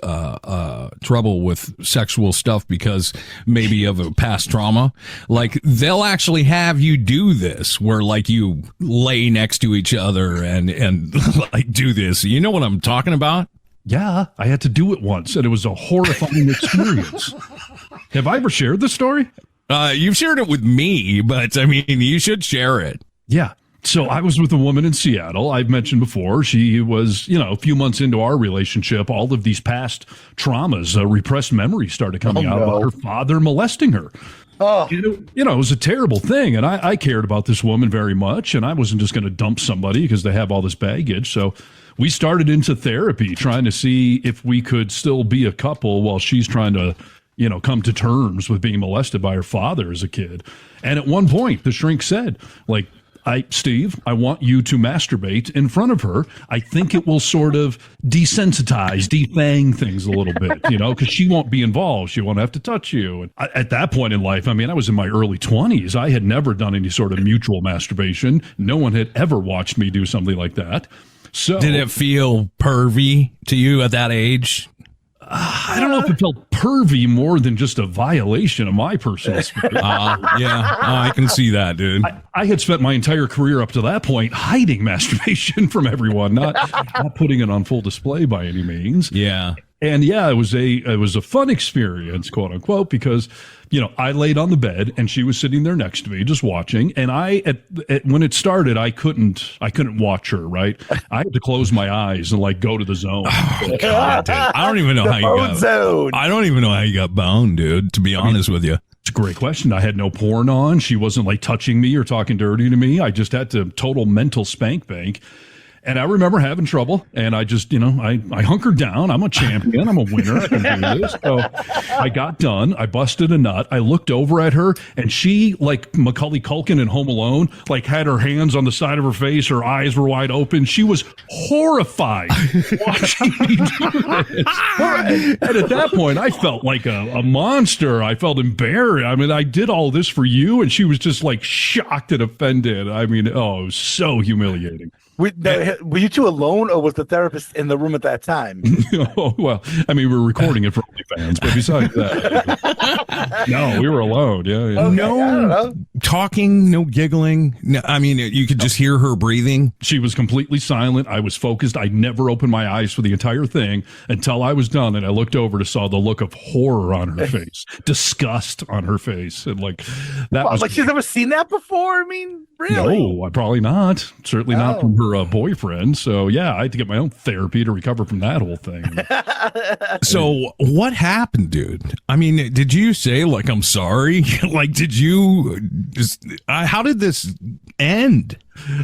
trouble with sexual stuff because maybe of a past trauma, like they'll actually have you do this where like you lay next to each other and like do this. You know what I'm talking about? Yeah, I had to do it once, and it was a horrifying experience. Have I ever shared this story? You've shared it with me, but I mean, you should share it. Yeah. So I was with a woman in Seattle. I've mentioned before, she was, a few months into our relationship, all of these past traumas, repressed memories started coming out about her father molesting her. Oh. It was a terrible thing. And I cared about this woman very much. And I wasn't just going to dump somebody because they have all this baggage. So we started into therapy trying to see if we could still be a couple while she's trying to, come to terms with being molested by her father as a kid. And at one point, the shrink said, Steve, I want you to masturbate in front of her. I think it will sort of desensitize, defang things a little bit, because she won't be involved. She won't have to touch you. And at that point in life, I mean, I was in my early 20s. I had never done any sort of mutual masturbation. No one had ever watched me do something like that. So, did it feel pervy to you at that age? I don't know if it felt pervy more than just a violation of my personal space. I can see that, dude. I had spent my entire career up to that point hiding masturbation from everyone, not putting it on full display by any means. Yeah. And yeah, it was a fun experience, quote unquote, because I laid on the bed and she was sitting there next to me, just watching. And when it started, I couldn't watch her. Right, I had to close my eyes and go to the zone. Oh, God, dude. I don't even know how you got zone. I don't even know how you got boned, dude. To be honest with you. It's a great question. I had no porn on. She wasn't touching me or talking dirty to me. I just had to total mental spank bank. And I remember having trouble, and I just, I hunkered down. I'm a champion. I'm a winner. I can do this. So I got done. I busted a nut. I looked over at her, and she, like Macaulay Culkin in Home Alone, had her hands on the side of her face. Her eyes were wide open. She was horrified watching me do this. And at that point, I felt like a monster. I felt embarrassed. I mean, I did all this for you, and she was just shocked and offended. I mean, it was so humiliating. Were you two alone, or was the therapist in the room at that time? Oh, well, I mean, we're recording it for OnlyFans, but besides that, no, we were alone. Yeah. Okay, no talking, no giggling. No, I mean, you could just hear her breathing. She was completely silent. I was focused. I never opened my eyes for the entire thing until I was done, and I looked over to saw the look of horror on her face, disgust on her face, and that was she's never seen that before. I mean, really? No, probably not. Certainly not from her boyfriend. So yeah, I had to get my own therapy to recover from that whole thing. So what happened, dude? I mean, did you say like I'm sorry? Like, did you? How did this end?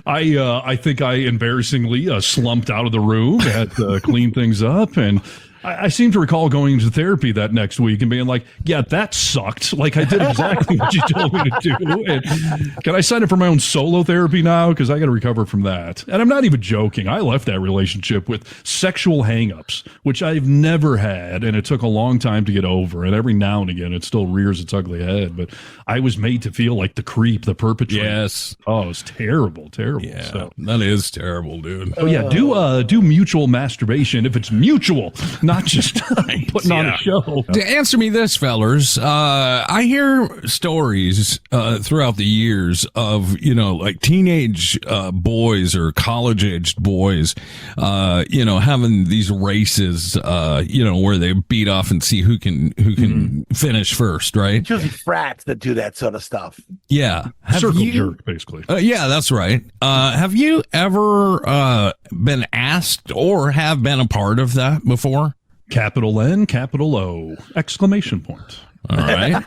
I think I embarrassingly slumped out of the room, had to clean things up, and I seem to recall going into therapy that next week and being like, yeah, that sucked. Like, I did exactly what you told me to do. And can I sign up for my own solo therapy now? Because I got to recover from that. And I'm not even joking. I left that relationship with sexual hangups, which I've never had. And it took a long time to get over. And every now and again, it still rears its ugly head. But I was made to feel like the creep, the perpetrator. Yes. Oh, it was terrible. Yeah, so, that is terrible, dude. oh, yeah. Do mutual masturbation if it's mutual. Not just putting on a show. To answer me this, fellers, I hear stories throughout the years of, like teenage boys or college-aged boys, having these races, where they beat off and see who can finish first, right? It's usually frats that do that sort of stuff. Yeah. Circle jerk, basically. Yeah, that's right. Have you ever been asked or have been a part of that before? Capital N, capital O, exclamation point. All right.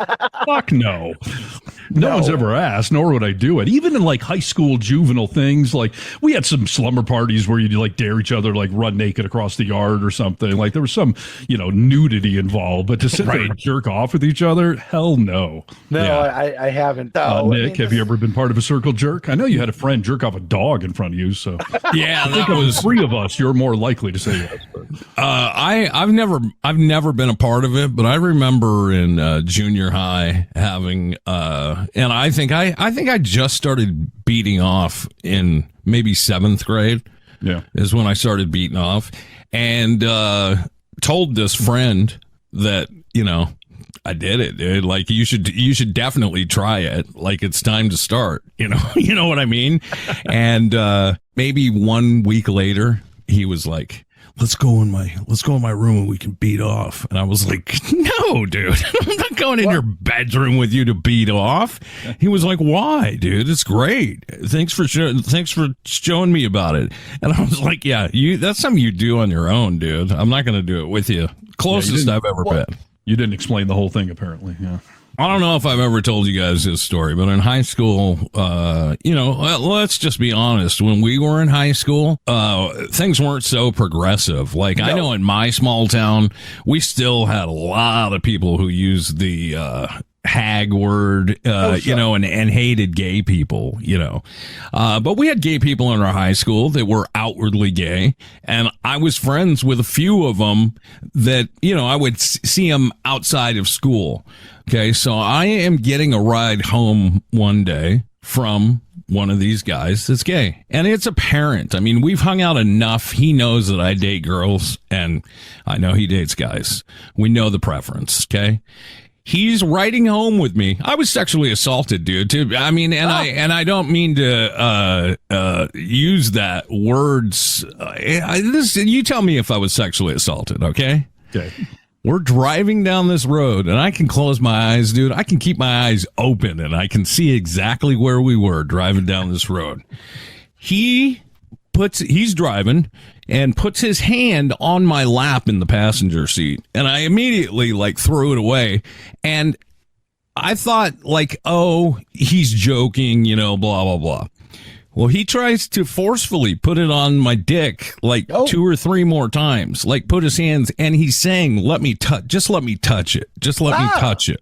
Fuck no. No one's ever asked, nor would I do it. Even in like high school juvenile things, like we had some slumber parties where you'd like dare each other, like run naked across the yard or something. Like there was some, nudity involved, but to sit there and jerk off with each other, hell no. No, Yeah. I haven't. Nick, have you ever been part of a circle jerk? I know you had a friend jerk off a dog in front of you, so yeah, I think of the three of us, you're more likely to say yes. But. I've never been a part of it, but I remember in junior high having and I think I just started beating off in maybe 7th grade. Yeah, is when I started beating off, and told this friend that I did it, dude. Like you should definitely try it. Like it's time to start. You know what I mean? And maybe 1 week later, he was like, let's go in my room and we can beat off. And I was like, no, dude, I'm not going in your bedroom with you to beat off. He was like, why, dude? It's great. Thanks for showing me about it. And I was like, yeah, that's something you do on your own, dude. I'm not going to do it with you. Closest I've ever been. You didn't explain the whole thing, apparently. Yeah. I don't know if I've ever told you guys this story, but in high school, let's just be honest. When we were in high school, things weren't so progressive. Like I know in my small town, we still had a lot of people who used the hag word, and hated gay people, but we had gay people in our high school that were outwardly gay. And I was friends with a few of them that, I would see them outside of school. Okay. So I am getting a ride home one day from one of these guys that's gay, and it's apparent. I mean, we've hung out enough. He knows that I date girls and I know he dates guys. We know the preference. Okay. He's riding home with me. I was sexually assaulted, dude. Too. I mean, and I don't mean to use that words. You tell me if I was sexually assaulted, okay? Okay. We're driving down this road, and I can close my eyes, dude. I can keep my eyes open, and I can see exactly where we were driving down this road. He's driving and puts his hand on my lap in the passenger seat. And I immediately threw it away. And I thought oh, he's joking, blah, blah, blah. Well, he tries to forcefully put it on my dick 2 or 3 more times, put his hands, and he's saying, just let me touch it. Just let me touch it.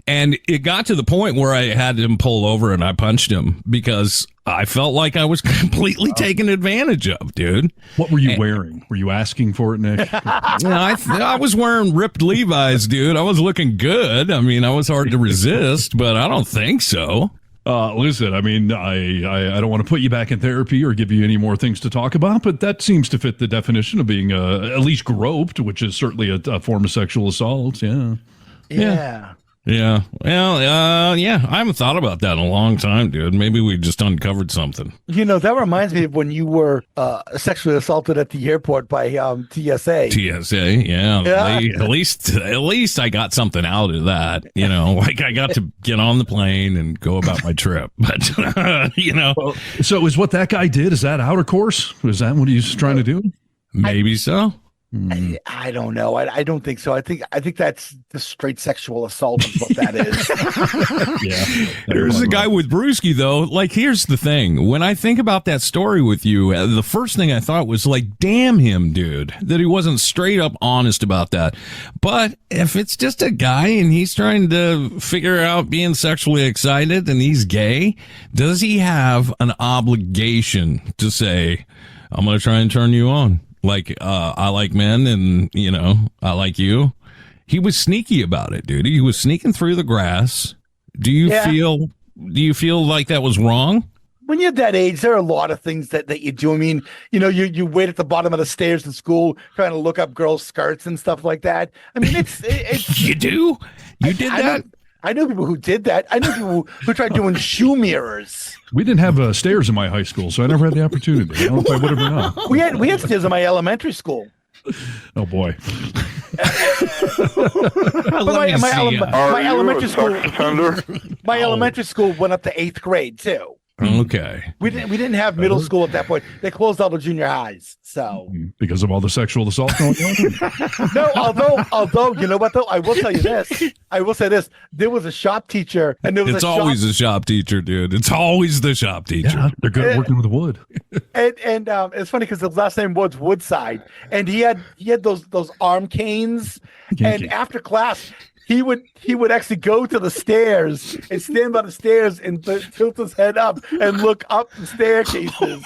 And it got to the point where I had him pull over and I punched him because I felt like I was completely taken advantage of, dude. What were you wearing? Were you asking for it, Nick? I was wearing ripped Levi's, dude. I was looking good. I mean, I was hard to resist, but I don't think so. Listen, I mean, I don't want to put you back in therapy or give you any more things to talk about, but that seems to fit the definition of being at least groped, which is certainly a form of sexual assault. Yeah. Yeah. Well, yeah, I haven't thought about that in a long time, dude. Maybe we just uncovered something. That reminds me of when you were sexually assaulted at the airport by TSA. TSA, yeah. At least I got something out of that. Like I got to get on the plane and go about my trip. But so is what that guy did? Is that Outercourse? Was that what he's trying to do? Maybe so. I don't know. I don't think so. I think that's the straight sexual assault is what that is. Yeah. There's a guy with Brewski, though. Like, here's the thing. When I think about that story with you, the first thing I thought was like, damn him, dude, that he wasn't straight up honest about that. But if it's just a guy and he's trying to figure out being sexually excited and he's gay, does he have an obligation to say, I'm going to try and turn you on? Like, I like men and, I like you. He was sneaky about it, dude. He was sneaking through the grass. Do you feel like that was wrong? When you're that age, there are a lot of things that you do. I mean, you wait at the bottom of the stairs in school trying to look up girls' skirts and stuff like that. I mean, it's You do? You did that? I know people who did that. I know people who tried doing shoe mirrors. We didn't have stairs in my high school, so I never had the opportunity. I don't know if I would have or not. We had stairs in my elementary school. Oh boy! My elementary school went up to 8th grade too. Okay. We didn't have middle school at that point. They closed all the junior highs. So because of all the sexual assault going on. No, although you know what though, I will tell you this. I will say this. There was a shop teacher, and there was it's always a shop teacher, dude. It's always the shop teacher. Yeah, they're good at working with wood. And it's funny because his last name was Woodside, and he had those arm canes. And after class, he would actually go to the stairs and stand by the stairs and tilt his head up and look up the staircases.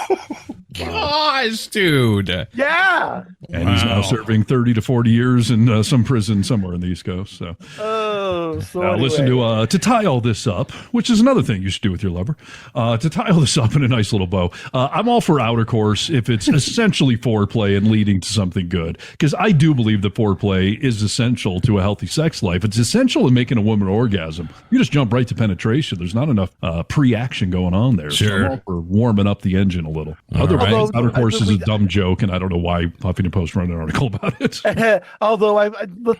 Gosh, dude. Yeah. And he's now serving 30 to 40 years in some prison somewhere in the East Coast. So, anyway. Listen to tie all this up, which is another thing you should do with your lover. To tie all this up in a nice little bow, I'm all for Outercourse if it's essentially foreplay and leading to something good, because I do believe that foreplay is essential to a healthy sex life. It's essential in making a woman orgasm. You just jump right to penetration. There's not enough pre-action going on there. Sure. So I'm all for warming up the engine a little. Otherwise, Outercourse is a dumb joke, and I don't know why Huffington Post wrote an article about it. Although,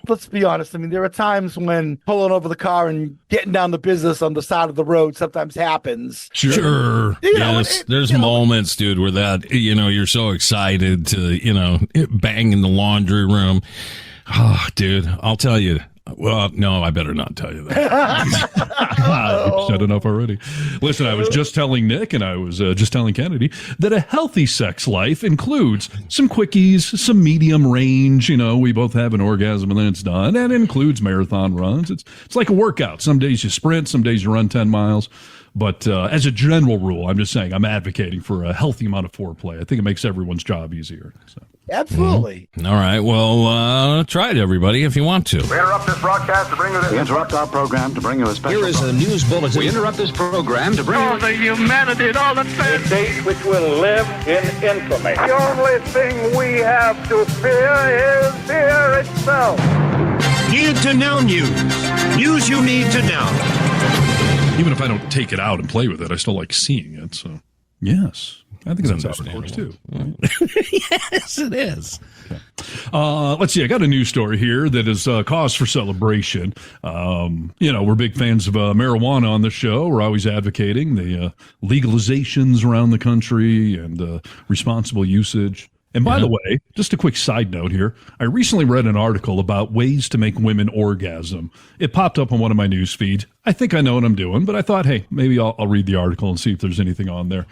let's be honest. I mean, there are times when pulling over the car and getting down the business on the side of the road sometimes happens. Sure. Yes. There's moments, dude, where that, you're so excited to, bang in the laundry room. Oh, dude, I'll tell you. Well, no, I better not tell you that. You've said enough already. Listen, I was just telling Nick and I was just telling Kennedy that a healthy sex life includes some quickies, some medium range. We both have an orgasm and then it's done. And it includes marathon runs. It's like a workout. Some days you sprint, some days you run 10 miles. But as a general rule, I'm just saying I'm advocating for a healthy amount of foreplay. I think it makes everyone's job easier. So. Absolutely. Mm-hmm. All right. Well, try it, everybody, if you want to. We interrupt this broadcast to bring you this. We interrupt our program to bring you a special. Here is a news bulletin. We interrupt this program to bring All the humanity, all the a date which will live in infamy. The only thing we have to fear is fear itself. Need to know news. News you need to know. Even if I don't take it out and play with it, I still like seeing it. So, yes. I think that's Outercourse too. Yes, it is. Okay. Let's see. I got a news story here that is cause for celebration. We're big fans of marijuana on the show. We're always advocating the legalizations around the country and responsible usage. And by the way, just a quick side note here. I recently read an article about ways to make women orgasm. It popped up on one of my news feeds. I think I know what I'm doing, but I thought, hey, maybe I'll read the article and see if there's anything on there.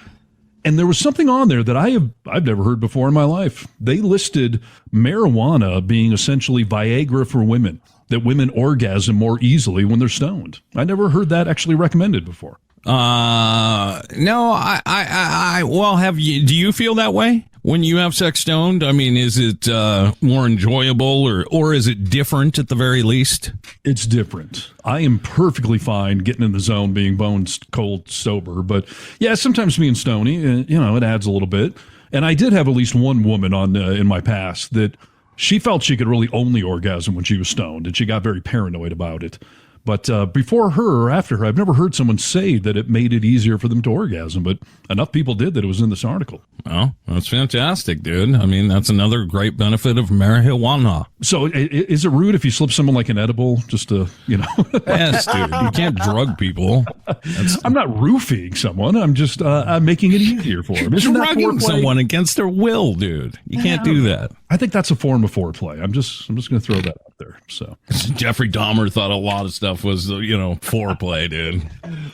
And there was something on there that I've never heard before in my life. They listed marijuana being essentially Viagra for women, that women orgasm more easily when they're stoned. I never heard that actually recommended before. No, do you feel that way when you have sex stoned? I mean, is it more enjoyable or is it different at the very least? It's different. I am perfectly fine getting in the zone, being bone cold sober. But yeah, sometimes being stony, it adds a little bit. And I did have at least one woman on in my past that she felt she could really only orgasm when she was stoned, and she got very paranoid about it. But before her or after her, I've never heard someone say that it made it easier for them to orgasm, but enough people did that it was in this article. Well, that's fantastic, dude. I mean, that's another great benefit of marijuana. So is it rude if you slip someone like an edible just to, Yes, dude. You can't drug people. I'm not roofing someone. I'm just I'm making it easier for them. Drugging someone against their will, dude. You can't do that. I think that's a form of foreplay. I'm just going to throw that out there. So Jeffrey Dahmer thought a lot of stuff was, foreplay, dude.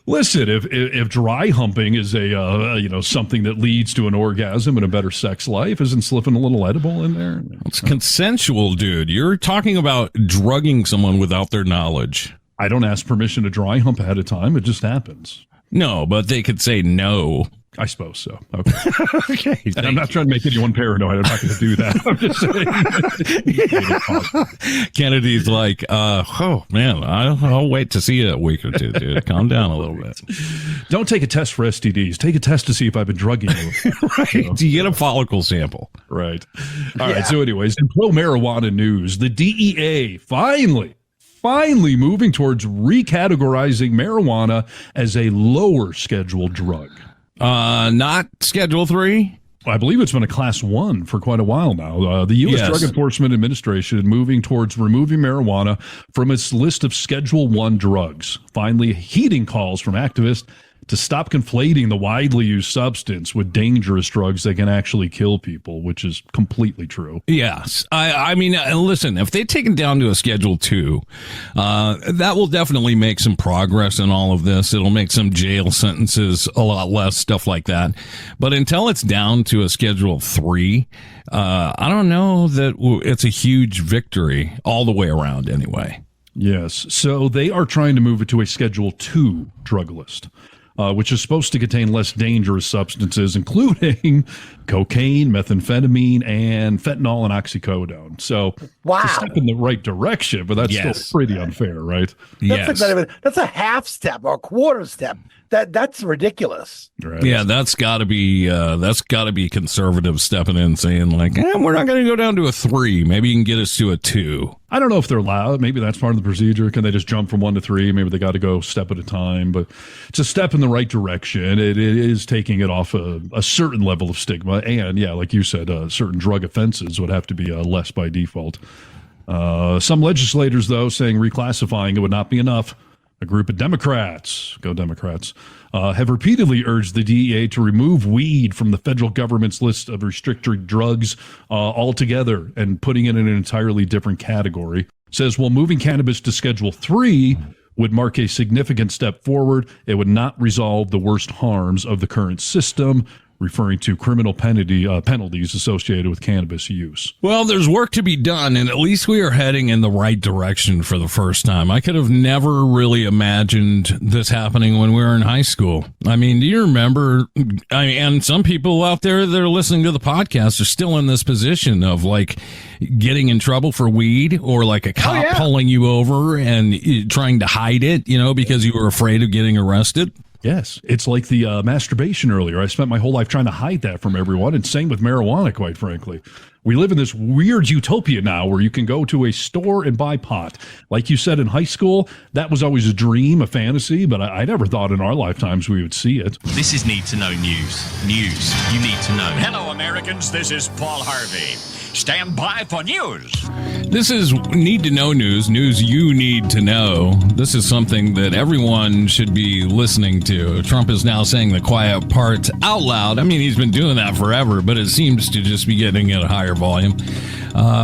Listen, if dry humping is a something that leads to an orgasm and a better sex life, isn't slipping a little edible in there? It's consensual, dude. You're talking about drugging someone without their knowledge. I don't ask permission to dry hump ahead of time. It just happens. No, but they could say no. I suppose so. Okay. Okay. And I'm not trying to make anyone paranoid. I'm not going to do that. I'm just saying. Kennedy's like, oh, man, I'll wait to see you a week or two, dude. Calm down a little bit. Don't take a test for STDs. Take a test to see if I've been drugging you. Right. Do you get a follicle sample? Right. All right. So anyways, in pro-marijuana news, the DEA finally moving towards recategorizing marijuana as a lower schedule drug. Not Schedule 3? I believe it's been a Class 1 for quite a while now. The U.S. Drug Enforcement Administration moving towards removing marijuana from its list of Schedule 1 drugs, finally heeding calls from activists to stop conflating the widely used substance with dangerous drugs that can actually kill people, which is completely true. Yes. I mean, listen, if they take it down to a Schedule 2, that will definitely make some progress in all of this. It'll make some jail sentences a lot less, stuff like that. But until it's down to a Schedule 3, I don't know that it's a huge victory all the way around anyway. Yes. So they are trying to move it to a Schedule 2 drug list. Which is supposed to contain less dangerous substances, including cocaine, methamphetamine, and fentanyl and oxycodone. So wow. It's a step in the right direction, but that's still pretty unfair, right? That's a half step or a quarter step. That's ridiculous. Right. Yeah, that's got to be conservative stepping in, saying like, we're not going to go down to a 3. Maybe you can get us to a 2. I don't know if they're allowed. Maybe that's part of the procedure. Can they just jump from 1 to 3? Maybe they got to go step at a time. But it's a step in the right direction. It is taking it off a certain level of stigma. And yeah, like you said, certain drug offenses would have to be less by default. Some legislators, though, saying reclassifying it would not be enough. A group of Democrats, go Democrats, have repeatedly urged the DEA to remove weed from the federal government's list of restricted drugs altogether and putting it in an entirely different category. Says, while moving cannabis to Schedule 3 would mark a significant step forward, it would not resolve the worst harms of the current system, referring to criminal penalties associated with cannabis use. Well, there's work to be done, and at least we are heading in the right direction for the first time. I could have never really imagined this happening when we were in high school. I mean, do you remember? And some people out there that are listening to the podcast are still in this position of like getting in trouble for weed, or like a cop pulling you over and trying to hide it, because you were afraid of getting arrested. Yes, it's like the masturbation earlier. I spent my whole life trying to hide that from everyone, and same with marijuana, quite frankly. We live in this weird utopia now where you can go to a store and buy pot. Like you said in high school, that was always a dream, a fantasy, but I never thought in our lifetimes we would see it. This is Need to Know News. News you need to know. Hello, Americans. This is Paul Harvey. Stand by for news. This is Need to Know news you need to know. This is something that everyone should be listening to. Trump is now saying the quiet parts out loud. I mean, he's been doing that forever, but it seems to just be getting at a higher volume.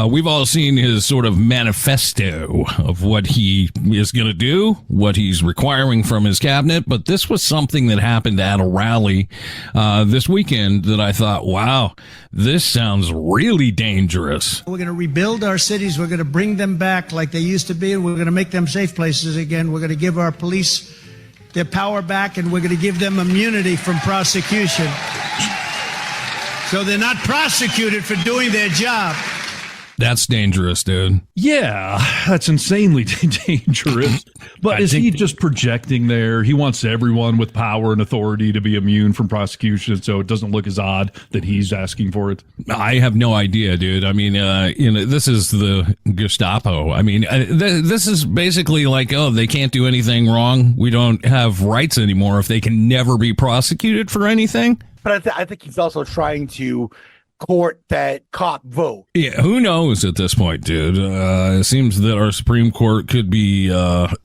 We've all seen his sort of manifesto of what he is going to do, what he's requiring from his cabinet. But this was something that happened at a rally this weekend that I thought, wow, this sounds really dangerous. We're going to rebuild our cities. We're going to bring them back like they used to be, and we're going to make them safe places again. We're going to give our police their power back, and we're going to give them immunity from prosecution. So they're not prosecuted for doing their job. That's dangerous, dude. Yeah, that's insanely dangerous. But is he just projecting there? He wants everyone with power and authority to be immune from prosecution, so it doesn't look as odd that he's asking for it. I have no idea, dude. I mean, this is the Gestapo. I mean, this is basically like, oh, they can't do anything wrong. We don't have rights anymore if they can never be prosecuted for anything. But I think he's also trying to court that cop vote. Yeah, who knows at this point, dude? It seems that our Supreme Court could be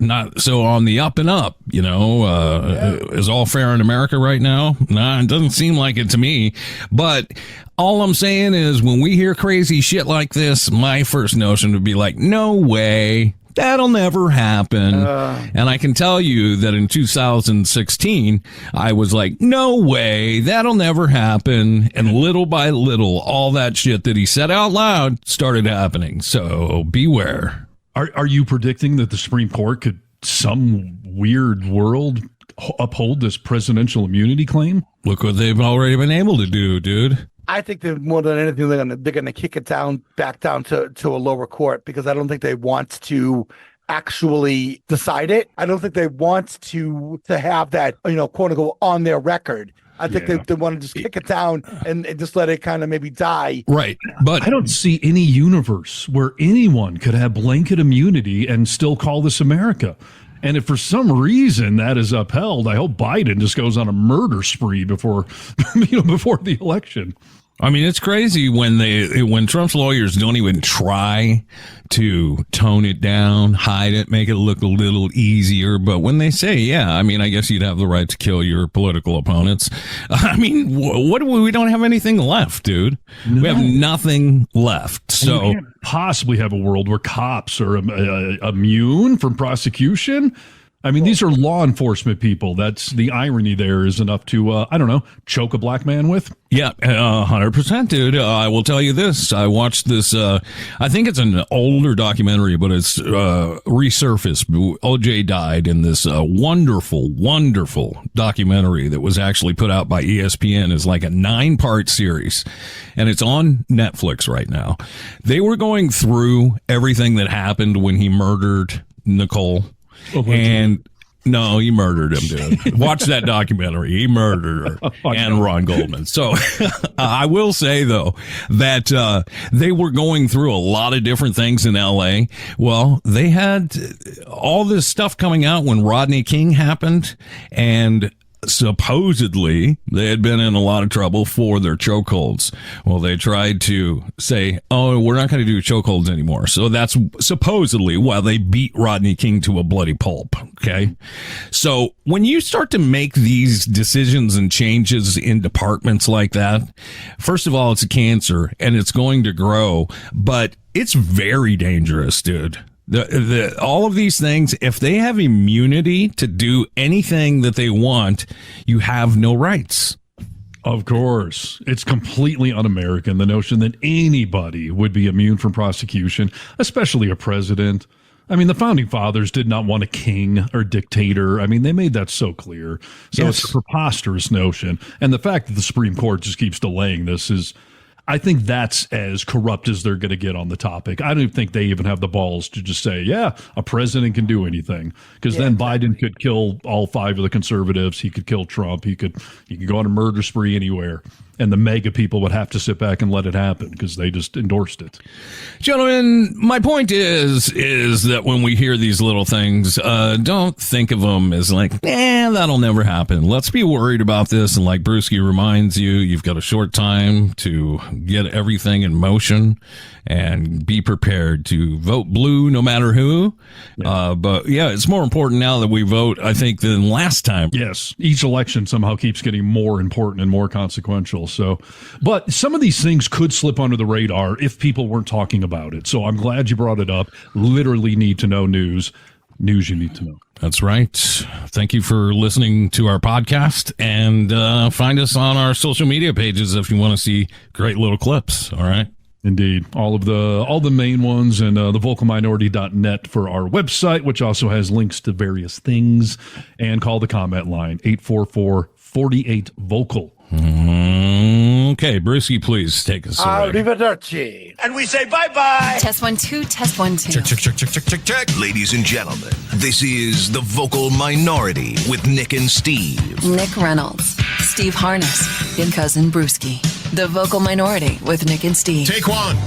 not so on the up and up, Is all fair in America right now? Nah, it doesn't seem like it to me. But all I'm saying is when we hear crazy shit like this, my first notion would be like, no way. That'll never happen. And I can tell you that in 2016, I was like, no way, that'll never happen. And little by little, all that shit that he said out loud started happening. So beware. Are you predicting that the Supreme Court could, some weird world, uphold this presidential immunity claim? Look what they've already been able to do, dude. I think that more than anything, they're gonna kick it back down to a lower court, because I don't think they want to actually decide it. I don't think they want to have that, quote unquote, on their record. I think they want to just kick it down and just let it kind of maybe die. Right. But I don't see any universe where anyone could have blanket immunity and still call this America. And if for some reason that is upheld, I hope Biden just goes on a murder spree before the election. I mean, it's crazy when Trump's lawyers don't even try to tone it down, hide it, make it look a little easier. But when they say, yeah, I mean, I guess you'd have the right to kill your political opponents. I mean, we don't have anything left, dude. No. We have nothing left. So you can't possibly have a world where cops are immune from prosecution. I mean, these are law enforcement people. That's the irony there is enough to, choke a black man with. Yeah, 100%, dude. I will tell you this. I watched this, I think it's an older documentary, but it's resurfaced. OJ died in this wonderful, wonderful documentary that was actually put out by ESPN as like a 9-part series. And it's on Netflix right now. They were going through everything that happened when he murdered Nicole. And no, he murdered him, dude. Watch that documentary. He murdered her and Ron Goldman. So I will say, though, that they were going through a lot of different things in L.A. Well, they had all this stuff coming out when Rodney King happened, and supposedly they had been in a lot of trouble for their chokeholds. Well, they tried to say, oh, we're not going to do chokeholds anymore. So that's supposedly why they beat Rodney King to a bloody pulp. Okay. So when you start to make these decisions and changes in departments like that, first of all, it's a cancer and it's going to grow, but it's very dangerous, dude. All of these things, if they have immunity to do anything that they want, you have no rights. Of course. It's completely un-American, the notion that anybody would be immune from prosecution, especially a president. I mean, the founding fathers did not want a king or dictator. I mean, they made that so clear. So It's a preposterous notion. And the fact that the Supreme Court just keeps delaying this is, I think that's as corrupt as they're going to get on the topic. I don't think they even have the balls to just say, yeah, a president can do anything. Because then Biden could kill all 5 of the conservatives. He could kill Trump. He could go on a murder spree anywhere. And the mega people would have to sit back and let it happen because they just endorsed it. Gentlemen, my point is that when we hear these little things, don't think of them as like, that'll never happen. Let's be worried about this. And like Brewski reminds you, you've got a short time to get everything in motion and be prepared to vote blue no matter who. Yeah. But yeah, it's more important now that we vote, I think, than last time. Yes. Each election somehow keeps getting more important and more consequential. So, but some of these things could slip under the radar if people weren't talking about it. So I'm glad you brought it up. Literally need to know news you need to know. That's right. Thank you for listening to our podcast, and find us on our social media pages if you want to see great little clips. All right. Indeed. All the main ones, and the vocalminority.net for our website, which also has links to various things, and call the comment line 844-48-VOCAL. Okay. Okay, Brewski, please take us away. Arrivederci. And we say bye-bye. Test 1 2, test 1 2. Check. Ladies and gentlemen, this is The Vocal Minority with Nick and Steve. Nick Reynolds, Steve Harness, and Cousin Brewski. The Vocal Minority with Nick and Steve. Take one.